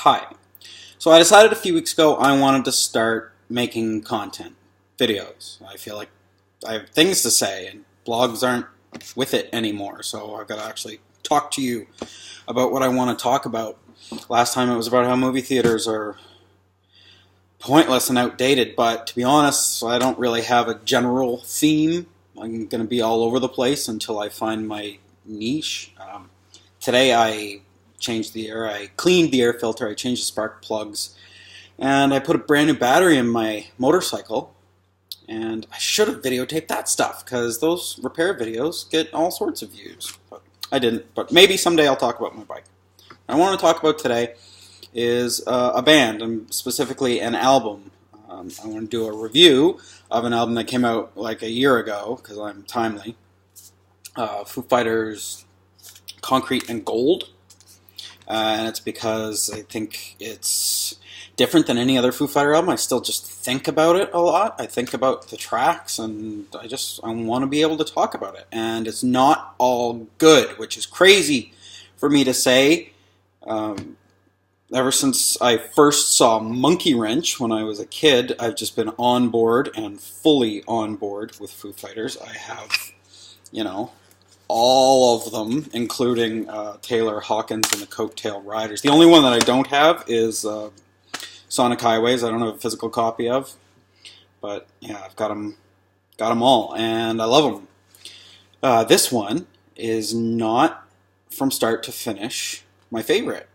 Hi. So I decided a few weeks ago I wanted to start making content, videos. I feel like I have things to say and blogs aren't with it anymore, so I've got to actually talk to you about what I want to talk about. Last time it was about how movie theaters are pointless and outdated, but to be honest, I don't really have a general theme. I'm going to be all over the place until I find my niche. Today I changed the air, I cleaned the air filter, I changed the spark plugs, and I put a brand new battery in my motorcycle. And I should have videotaped that stuff, because those repair videos get all sorts of views. But I didn't, but maybe someday I'll talk about my bike. What I want to talk about today is a band, and specifically an album. I want to do a review of an album that came out like a year ago, because I'm timely. Foo Fighters' Concrete and Gold. And it's because I think it's different than any other Foo Fighter album. I still just think about it a lot. I think about the tracks, and I want to be able to talk about it. And it's not all good, which is crazy for me to say. Ever since I first saw Monkey Wrench when I was a kid, I've just been on board and fully on board with Foo Fighters. I have, all of them, including Taylor Hawkins and the Coattail Riders. The only one that I don't have is Sonic Highways. I don't have a physical copy of, but yeah, I've got them all, and I love them. This one is not, from start to finish, my favorite.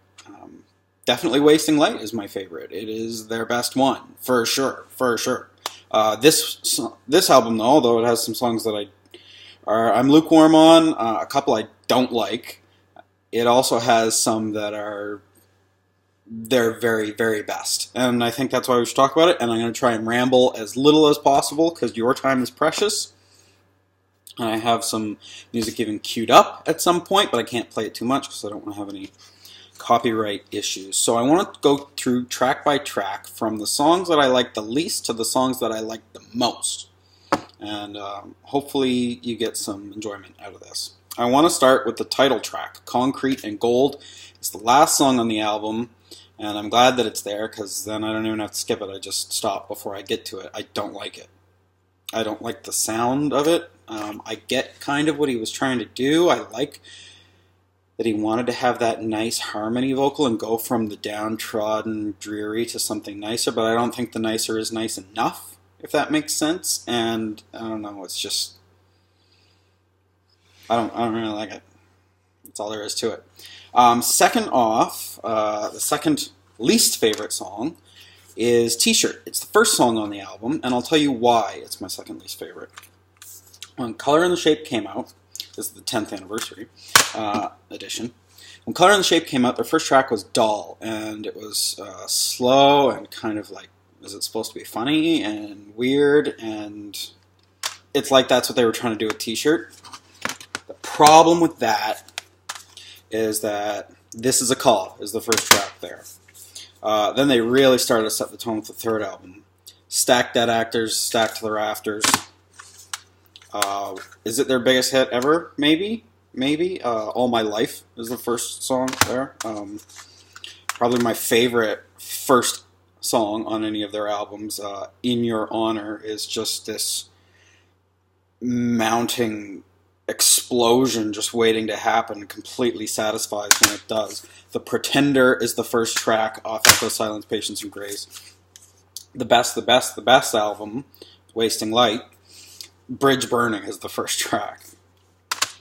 Definitely Wasting Light is my favorite. It is their best one, for sure. This album, though, although it has some songs that I'm lukewarm on, a couple I don't like, it also has some that are their very, very best. And I think that's why we should talk about it, and I'm going to try and ramble as little as possible, because your time is precious. And I have some music even queued up at some point, but I can't play it too much because I don't want to have any copyright issues. So I want to go through track by track from the songs that I like the least to the songs that I like the most. And hopefully you get some enjoyment out of this. I want to start with the title track, Concrete and Gold. It's the last song on the album, and I'm glad that it's there, because then I don't even have to skip it. I just stop before I get to it. I don't like it. I don't like the sound of it. I get kind of what he was trying to do. I like that he wanted to have that nice harmony vocal and go from the downtrodden, dreary to something nicer, but I don't think the nicer is nice enough, if that makes sense. And I don't know, it's just, I don't really like it. That's all there is to it. Second off, the second least favorite song is T-Shirt. It's the first song on the album, and I'll tell you why it's my second least favorite. When Color and the Shape came out, this is the 10th anniversary edition. When Color and the Shape came out, their first track was Doll, and it was slow and kind of like, is it supposed to be funny and weird? And it's like that's what they were trying to do with T-Shirt. The problem with that is that This Is a Call is the first track there. Then they really started to set the tone with the third album. Stack Dead Actors, Stacked to the Rafters. Is it their biggest hit ever? Maybe. All My Life is the first song there. Probably my favorite first song on any of their albums. In Your Honor is just this mounting explosion just waiting to happen. Completely satisfies when it does. The Pretender is the first track off Echo, Silence, Patience, and Grace. The best album, Wasting Light, Bridge Burning is the first track.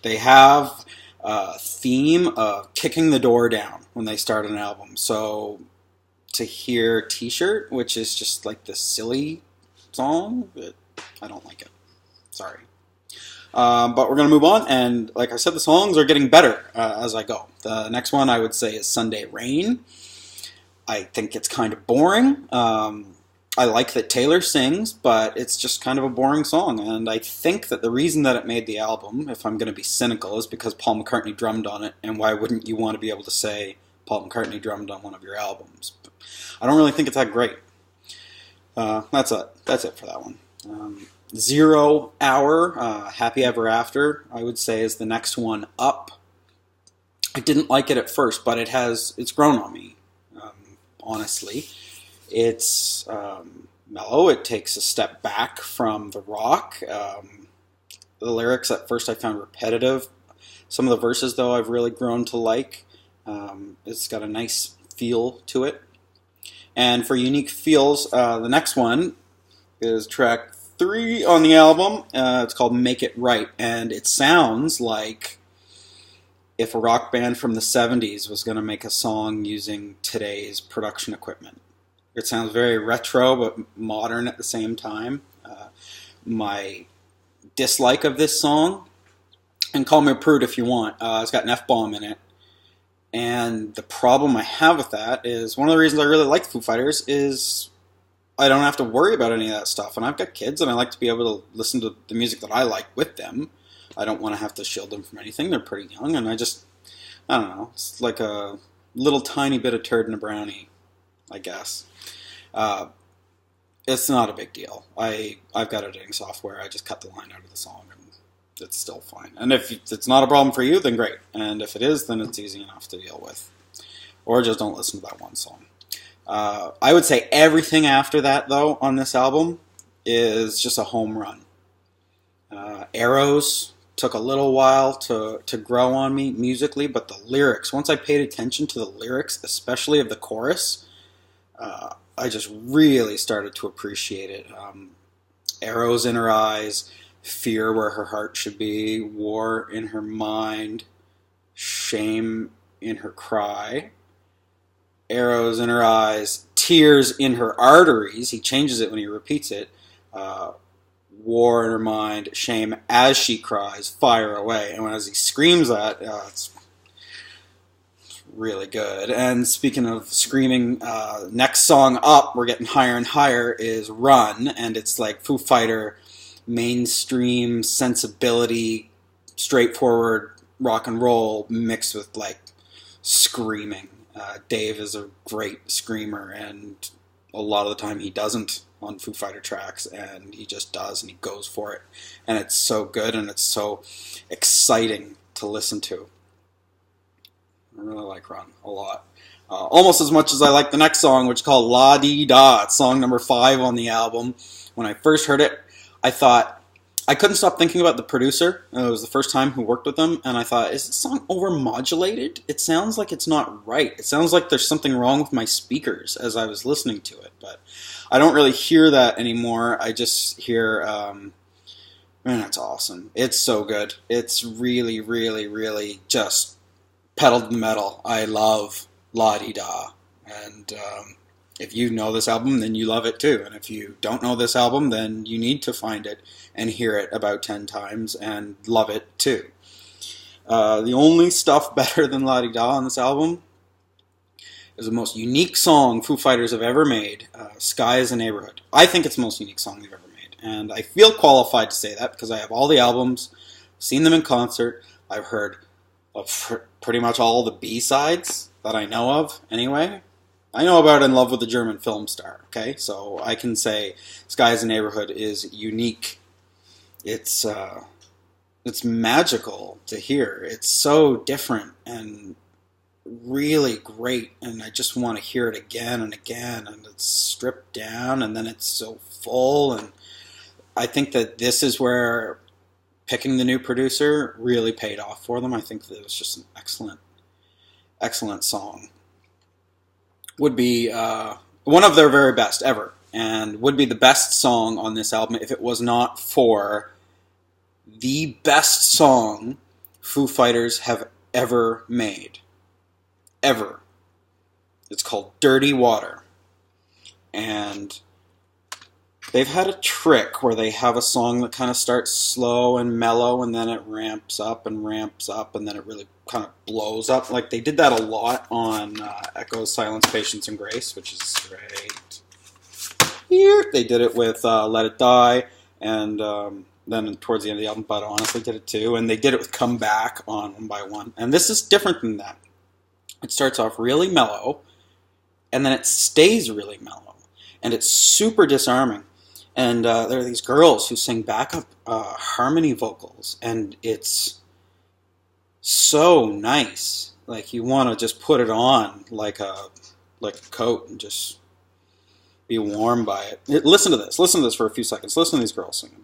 They have a theme of kicking the door down when they start an album. So to hear T-Shirt, which is just like this silly song, I don't like it. Sorry. But we're going to move on, and like I said, the songs are getting better as I go. The next one I would say is Sunday Rain. I think it's kind of boring. I like that Taylor sings, but it's just kind of a boring song, and I think that the reason that it made the album, if I'm going to be cynical, is because Paul McCartney drummed on it, and why wouldn't you want to be able to say Paul McCartney drummed on one of your albums? But I don't really think it's that great. That's it for that one. 0 Hour, Happy Ever After, I would say is the next one up. I didn't like it at first, but it's grown on me. honestly. It's mellow. It takes a step back from the rock. The lyrics at first I found repetitive. Some of the verses, though, I've really grown to like. It's got a nice feel to it. And for unique feels, the next one is track 3 on the album. It's called Make It Right, and it sounds like if a rock band from the 70s was going to make a song using today's production equipment. It sounds very retro but modern at the same time. My dislike of this song, and call me a prude if you want, it's got an F-bomb in it. And the problem I have with that is, one of the reasons I really like Foo Fighters is I don't have to worry about any of that stuff. And I've got kids, and I like to be able to listen to the music that I like with them. I don't want to have to shield them from anything. They're pretty young, and I don't know. It's like a little tiny bit of turd in a brownie, I guess. It's not a big deal. I've got editing software. I just cut the line out of the song, and it's still fine. And if it's not a problem for you, then great. And if it is, then it's easy enough to deal with. Or just don't listen to that one song. I would say everything after that, though, on this album is just a home run. Arrows took a little while to grow on me musically, but the lyrics, once I paid attention to the lyrics, especially of the chorus, I just really started to appreciate it. Arrows in her eyes, fear where her heart should be, war in her mind, shame in her cry, arrows in her eyes, tears in her arteries. He changes it when he repeats it. War in her mind, shame as she cries, fire away. And as he screams that, it's really good. And speaking of screaming, next song up, we're getting higher and higher, is Run. And it's like Foo Fighter mainstream sensibility, straightforward rock and roll mixed with like screaming. Dave is a great screamer, and a lot of the time he doesn't on Foo Fighter tracks, and he just does, and he goes for it. And it's so good, and it's so exciting to listen to. I really like Run a lot. Almost as much as I like the next song, which is called La Dee Da. It's song number 5 on the album. When I first heard it, I thought, I couldn't stop thinking about the producer. It was the first time who worked with him, and I thought, is this song overmodulated? It sounds like it's not right. It sounds like there's something wrong with my speakers as I was listening to it, but I don't really hear that anymore. I just hear, man, it's awesome. It's so good. It's really, really, really just pedal to the metal. I love La Dee Da, and if you know this album, then you love it too. And if you don't know this album, then you need to find it and hear it about 10 times and love it too. The only stuff better than La Dee Da on this album is the most unique song Foo Fighters have ever made, Sky is a Neighborhood. I think it's the most unique song they've ever made. And I feel qualified to say that because I have all the albums, seen them in concert, I've heard of pretty much all the B-sides that I know of anyway. I know about In Love with the German Film Star, okay? So I can say Sky is a Neighborhood is unique. It's magical to hear. It's so different and really great, and I just want to hear it again and again, and it's stripped down, and then it's so full, and I think that this is where picking the new producer really paid off for them. I think that it was just an excellent song. Would be one of their very best ever, and would be the best song on this album if it was not for the best song Foo Fighters have ever made. Ever. It's called Dirty Water. And they've had a trick where they have a song that kind of starts slow and mellow, and then it ramps up, and then it really kind of blows up. Like, they did that a lot on Echoes, Silence, Patience, and Grace, which is great. Here, they did it with Let It Die, and then towards the end of the album, But Honestly did it too, and they did it with Come Back on One by One. And this is different than that. It starts off really mellow, and then it stays really mellow, and it's super disarming. And there are these girls who sing backup harmony vocals, and it's so nice. Like, you want to just put it on like a like a coat and just be warm by it. Listen to this. Listen to this for a few seconds. Listen to these girls singing.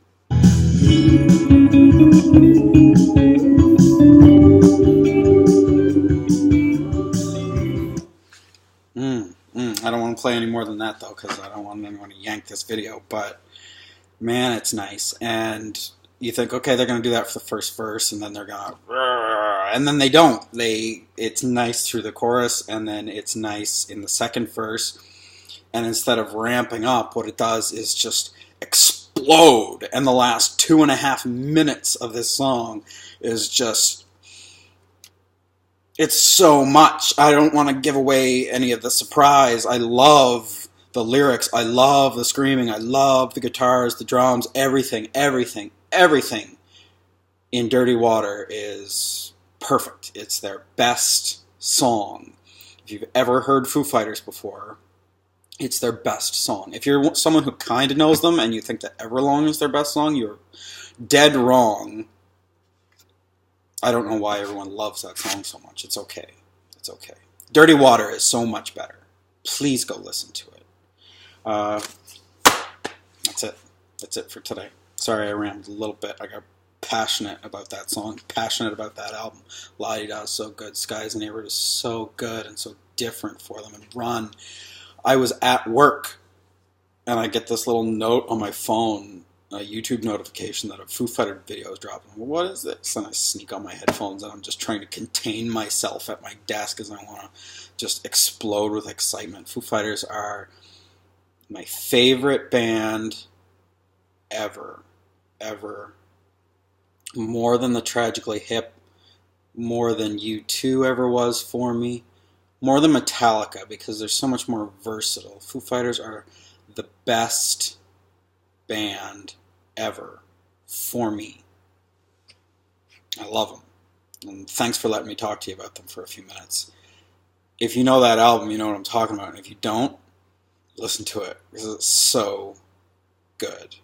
I don't want to play any more than that, though, because I don't want anyone to yank this video. But, man, it's nice. And you think, okay, they're going to do that for the first verse, and then they're going to... And then they don't. It's nice through the chorus, and then it's nice in the second verse. And instead of ramping up, what it does is just explode. And the last 2.5 minutes of this song is just... It's so much. I don't want to give away any of the surprise. I love the lyrics. I love the screaming. I love the guitars, the drums, everything in Dirty Water is perfect. It's their best song. If you've ever heard Foo Fighters before, it's their best song. If you're someone who kind of knows them and you think that Everlong is their best song, you're dead wrong. I don't know why everyone loves that song so much. It's okay. It's okay. Dirty Water is so much better. Please go listen to it. That's it. That's it for today. Sorry I rambled a little bit. I got passionate about that song. Passionate about that album. La-Di-Da is so good. Skies and Neighborhood is so good and so different for them. And Run. I was at work and I get this little note on my phone, a YouTube notification that a Foo Fighter video is dropping. What is this? And I sneak on my headphones and I'm just trying to contain myself at my desk as I want to just explode with excitement. Foo Fighters are my favorite band ever. Ever. More than the Tragically Hip. More than U2 ever was for me. More than Metallica because they're so much more versatile. Foo Fighters are the best band ever for me. I love them. And thanks for letting me talk to you about them for a few minutes. If you know that album, you know what I'm talking about. And if you don't, listen to it because it's so good.